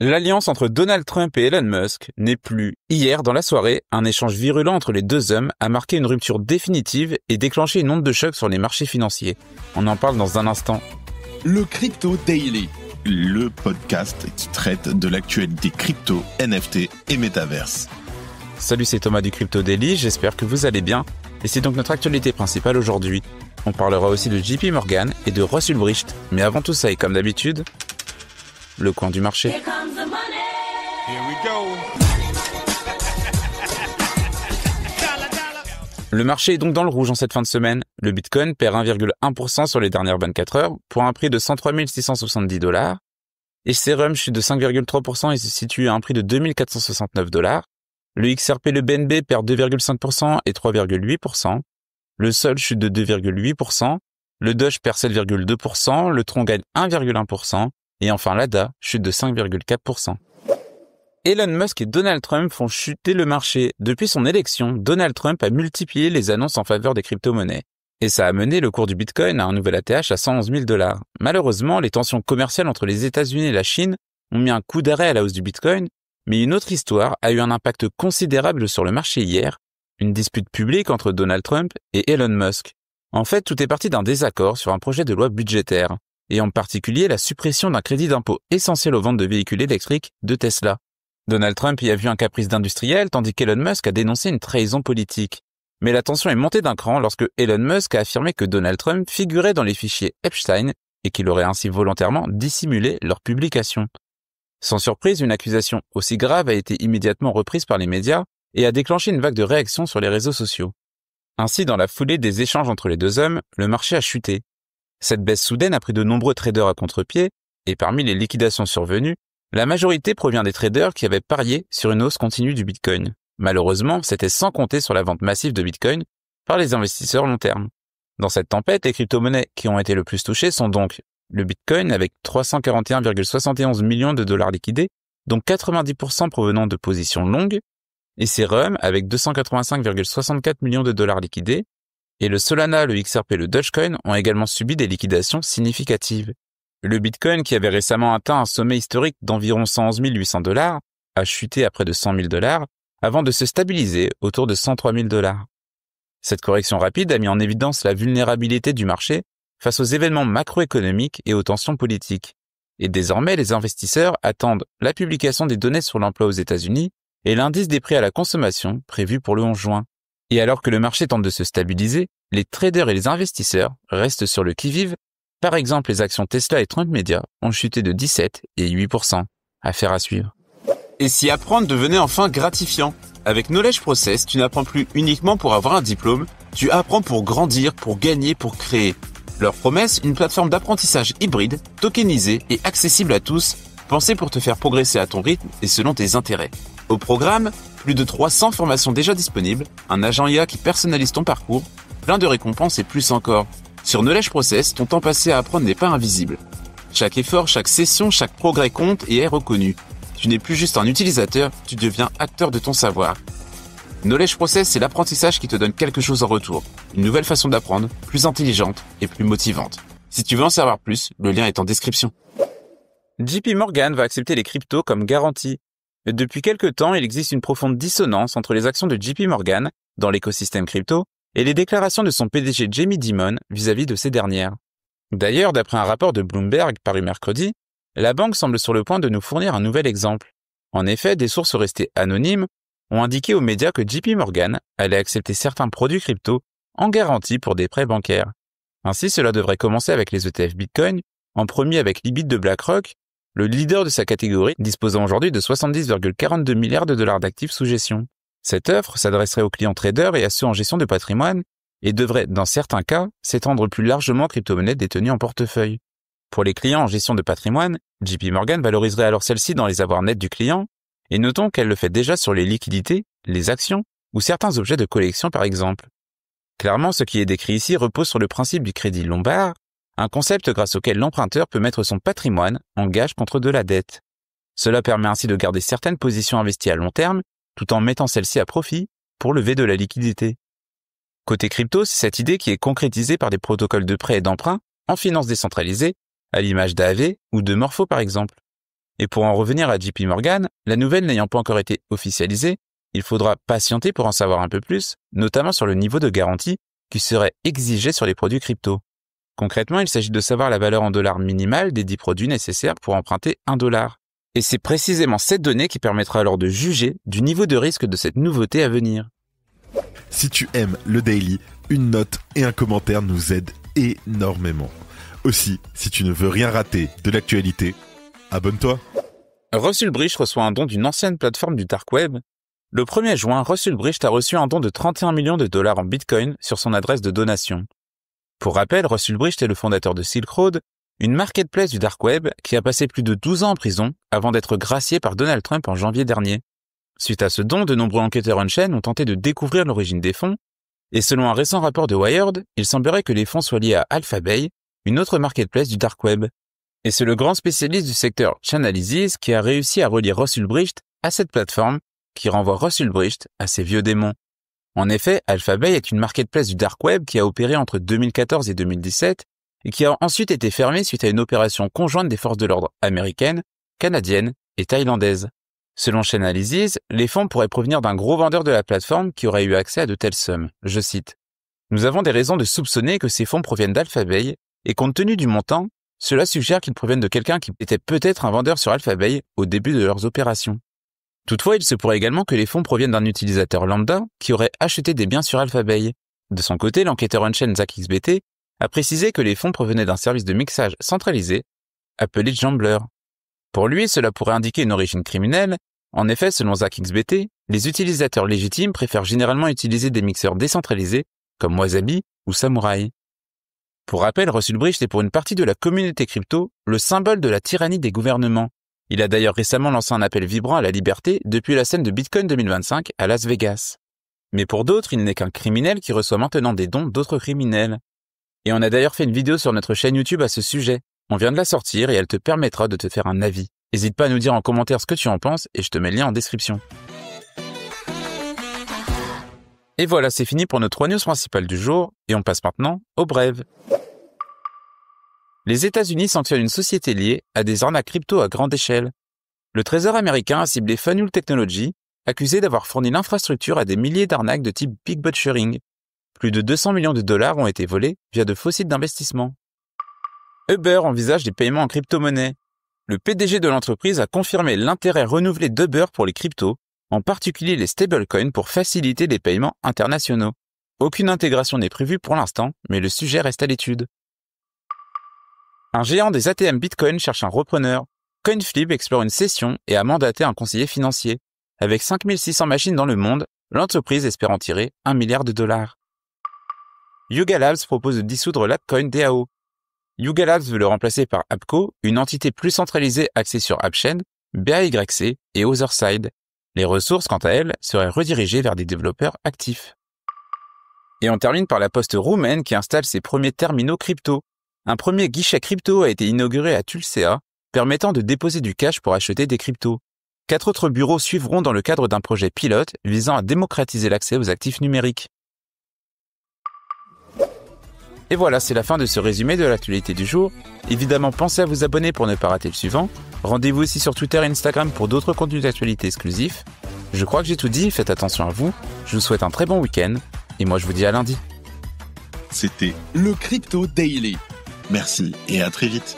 L'alliance entre Donald Trump et Elon Musk n'est plus. Hier, dans la soirée, un échange virulent entre les deux hommes a marqué une rupture définitive et déclenché une onde de choc sur les marchés financiers. On en parle dans un instant. Le Crypto Daily, le podcast qui traite de l'actualité crypto, NFT et métaverse. Salut, c'est Thomas du Crypto Daily, j'espère que vous allez bien. Et c'est donc notre actualité principale aujourd'hui. On parlera aussi de JP Morgan et de Ross Ulbricht. Mais avant tout ça, et comme d'habitude, le coin du marché. Here we go. Le marché est donc dans le rouge en cette fin de semaine. Le Bitcoin perd 1,1% sur les dernières 24 heures pour un prix de 103 670 $. Ethereum chute de 5,3% et se situe à un prix de 2469 $. Le XRP et le BNB perdent 2,5% et 3,8%. Le Sol chute de 2,8%. Le Doge perd 7,2%. Le Tron gagne 1,1%. Et enfin l'ADA chute de 5,4%. Elon Musk et Donald Trump font chuter le marché. Depuis son élection, Donald Trump a multiplié les annonces en faveur des crypto-monnaies. Et ça a mené le cours du Bitcoin à un nouvel ATH à 111 000 $. Malheureusement, les tensions commerciales entre les États-Unis et la Chine ont mis un coup d'arrêt à la hausse du Bitcoin, mais une autre histoire a eu un impact considérable sur le marché hier, une dispute publique entre Donald Trump et Elon Musk. En fait, tout est parti d'un désaccord sur un projet de loi budgétaire, et en particulier la suppression d'un crédit d'impôt essentiel aux ventes de véhicules électriques de Tesla. Donald Trump y a vu un caprice d'industriel, tandis qu'Elon Musk a dénoncé une trahison politique. Mais la tension est montée d'un cran lorsque Elon Musk a affirmé que Donald Trump figurait dans les fichiers Epstein et qu'il aurait ainsi volontairement dissimulé leur publication. Sans surprise, une accusation aussi grave a été immédiatement reprise par les médias et a déclenché une vague de réactions sur les réseaux sociaux. Ainsi, dans la foulée des échanges entre les deux hommes, le marché a chuté. Cette baisse soudaine a pris de nombreux traders à contre-pied, et parmi les liquidations survenues, la majorité provient des traders qui avaient parié sur une hausse continue du Bitcoin. Malheureusement, c'était sans compter sur la vente massive de Bitcoin par les investisseurs long terme. Dans cette tempête, les crypto-monnaies qui ont été le plus touchées sont donc le Bitcoin avec 341,71 millions de dollars liquidés, dont 90% provenant de positions longues, Ethereum avec 285,64 millions de dollars liquidés, et le Solana, le XRP et le Dogecoin ont également subi des liquidations significatives. Le Bitcoin, qui avait récemment atteint un sommet historique d'environ 111 800 $, a chuté à près de 100 000 $ avant de se stabiliser autour de 103 000 $. Cette correction rapide a mis en évidence la vulnérabilité du marché face aux événements macroéconomiques et aux tensions politiques. Et désormais, les investisseurs attendent la publication des données sur l'emploi aux États-Unis et l'indice des prix à la consommation prévu pour le 11 juin. Et alors que le marché tente de se stabiliser, les traders et les investisseurs restent sur le qui-vive. Par exemple, les actions Tesla et Trump Media ont chuté de 17 et 8%. Affaire à suivre. Et si apprendre devenait enfin gratifiant? Avec Knowledge Process, tu n'apprends plus uniquement pour avoir un diplôme, tu apprends pour grandir, pour gagner, pour créer. Leur promesse, une plateforme d'apprentissage hybride, tokenisée et accessible à tous, pensée pour te faire progresser à ton rythme et selon tes intérêts. Au programme, plus de 300 formations déjà disponibles, un agent IA qui personnalise ton parcours, plein de récompenses et plus encore. Sur Knowledge Process, ton temps passé à apprendre n'est pas invisible. Chaque effort, chaque session, chaque progrès compte et est reconnu. Tu n'es plus juste un utilisateur, tu deviens acteur de ton savoir. Knowledge Process, c'est l'apprentissage qui te donne quelque chose en retour. Une nouvelle façon d'apprendre, plus intelligente et plus motivante. Si tu veux en savoir plus, le lien est en description. JP Morgan va accepter les cryptos comme garantie. Depuis quelque temps, il existe une profonde dissonance entre les actions de JP Morgan dans l'écosystème crypto et les déclarations de son PDG Jamie Dimon vis-à-vis de ces dernières. D'ailleurs, d'après un rapport de Bloomberg paru mercredi, la banque semble sur le point de nous fournir un nouvel exemple. En effet, des sources restées anonymes ont indiqué aux médias que JP Morgan allait accepter certains produits crypto en garantie pour des prêts bancaires. Ainsi, cela devrait commencer avec les ETF Bitcoin, en premier avec l'IBIT de BlackRock, le leader de sa catégorie disposant aujourd'hui de 70,42 milliards de dollars d'actifs sous gestion. Cette offre s'adresserait aux clients traders et à ceux en gestion de patrimoine et devrait, dans certains cas, s'étendre plus largement aux crypto-monnaies détenues en portefeuille. Pour les clients en gestion de patrimoine, JP Morgan valoriserait alors celle-ci dans les avoirs nets du client, et notons qu'elle le fait déjà sur les liquidités, les actions ou certains objets de collection par exemple. Clairement, ce qui est décrit ici repose sur le principe du crédit lombard, un concept grâce auquel l'emprunteur peut mettre son patrimoine en gage contre de la dette. Cela permet ainsi de garder certaines positions investies à long terme, tout en mettant celles-ci à profit pour lever de la liquidité. Côté crypto, c'est cette idée qui est concrétisée par des protocoles de prêt et d'emprunt en finance décentralisée, à l'image d'AAV ou de Morpho par exemple. Et pour en revenir à JP Morgan, la nouvelle n'ayant pas encore été officialisée, il faudra patienter pour en savoir un peu plus, notamment sur le niveau de garantie qui serait exigé sur les produits crypto. Concrètement, il s'agit de savoir la valeur en dollars minimale des 10 produits nécessaires pour emprunter $1. Et c'est précisément cette donnée qui permettra alors de juger du niveau de risque de cette nouveauté à venir. Si tu aimes le Daily, une note et un commentaire nous aident énormément. Aussi, si tu ne veux rien rater de l'actualité, abonne-toi. Russell Bricht reçoit un don d'une ancienne plateforme du Dark Web. Le 1er juin, Russell Bricht a reçu un don de 31 millions de dollars en Bitcoin sur son adresse de donation. Pour rappel, Russell Bricht est le fondateur de Silk Road, une marketplace du Dark Web qui a passé plus de 12 ans en prison avant d'être gracié par Donald Trump en janvier dernier. Suite à ce don, de nombreux enquêteurs on-chain ont tenté de découvrir l'origine des fonds, et selon un récent rapport de Wired, il semblerait que les fonds soient liés à Alphabay, une autre marketplace du Dark Web. Et c'est le grand spécialiste du secteur Chainalysis qui a réussi à relier Russell Bricht à cette plateforme, qui renvoie Russell Bricht à ses vieux démons. En effet, Alphabay est une marketplace du Dark Web qui a opéré entre 2014 et 2017 et qui a ensuite été fermée suite à une opération conjointe des forces de l'ordre américaines, canadiennes et thaïlandaises. Selon Chainalysis, les fonds pourraient provenir d'un gros vendeur de la plateforme qui aurait eu accès à de telles sommes. Je cite. « Nous avons des raisons de soupçonner que ces fonds proviennent d'Alphabay et compte tenu du montant, cela suggère qu'ils proviennent de quelqu'un qui était peut-être un vendeur sur Alphabay au début de leurs opérations. Toutefois, il se pourrait également que les fonds proviennent d'un utilisateur lambda qui aurait acheté des biens sur Alphabay. De son côté, l'enquêteur on-chain ZachXBT a précisé que les fonds provenaient d'un service de mixage centralisé appelé Jambler. Pour lui, cela pourrait indiquer une origine criminelle. En effet, selon ZachXBT, les utilisateurs légitimes préfèrent généralement utiliser des mixeurs décentralisés comme Wasabi ou Samurai. Pour rappel, Russell Bricht est pour une partie de la communauté crypto le symbole de la tyrannie des gouvernements. Il a d'ailleurs récemment lancé un appel vibrant à la liberté depuis la scène de Bitcoin 2025 à Las Vegas. Mais pour d'autres, il n'est qu'un criminel qui reçoit maintenant des dons d'autres criminels. Et on a d'ailleurs fait une vidéo sur notre chaîne YouTube à ce sujet. On vient de la sortir et elle te permettra de te faire un avis. N'hésite pas à nous dire en commentaire ce que tu en penses et je te mets le lien en description. Et voilà, c'est fini pour nos 3 news principales du jour et on passe maintenant aux brèves. Les États-Unis sanctionnent une société liée à des arnaques crypto à grande échelle. Le Trésor américain a ciblé Faneuil Technologies, accusé d'avoir fourni l'infrastructure à des milliers d'arnaques de type Big Butchering. Plus de 200 millions de dollars ont été volés via de faux sites d'investissement. Uber envisage des paiements en crypto-monnaie. Le PDG de l'entreprise a confirmé l'intérêt renouvelé d'Uber pour les cryptos, en particulier les stablecoins pour faciliter les paiements internationaux. Aucune intégration n'est prévue pour l'instant, mais le sujet reste à l'étude. Un géant des ATM Bitcoin cherche un repreneur. CoinFlip explore une cession et a mandaté un conseiller financier. Avec 5600 machines dans le monde, l'entreprise espère en tirer $1 milliard. Yuga Labs propose de dissoudre l'AppCoin DAO. Yuga Labs veut le remplacer par Appco, une entité plus centralisée axée sur AppChain, BAYC et Otherside. Les ressources, quant à elles, seraient redirigées vers des développeurs actifs. Et on termine par la poste roumaine qui installe ses premiers terminaux crypto. Un premier guichet crypto a été inauguré à Tulcea, permettant de déposer du cash pour acheter des cryptos. 4 autres bureaux suivront dans le cadre d'un projet pilote visant à démocratiser l'accès aux actifs numériques. Et voilà, c'est la fin de ce résumé de l'actualité du jour. Évidemment, pensez à vous abonner pour ne pas rater le suivant. Rendez-vous aussi sur Twitter et Instagram pour d'autres contenus d'actualité exclusifs. Je crois que j'ai tout dit, faites attention à vous. Je vous souhaite un très bon week-end. Et moi, je vous dis à lundi. C'était le Crypto Daily. Merci et à très vite.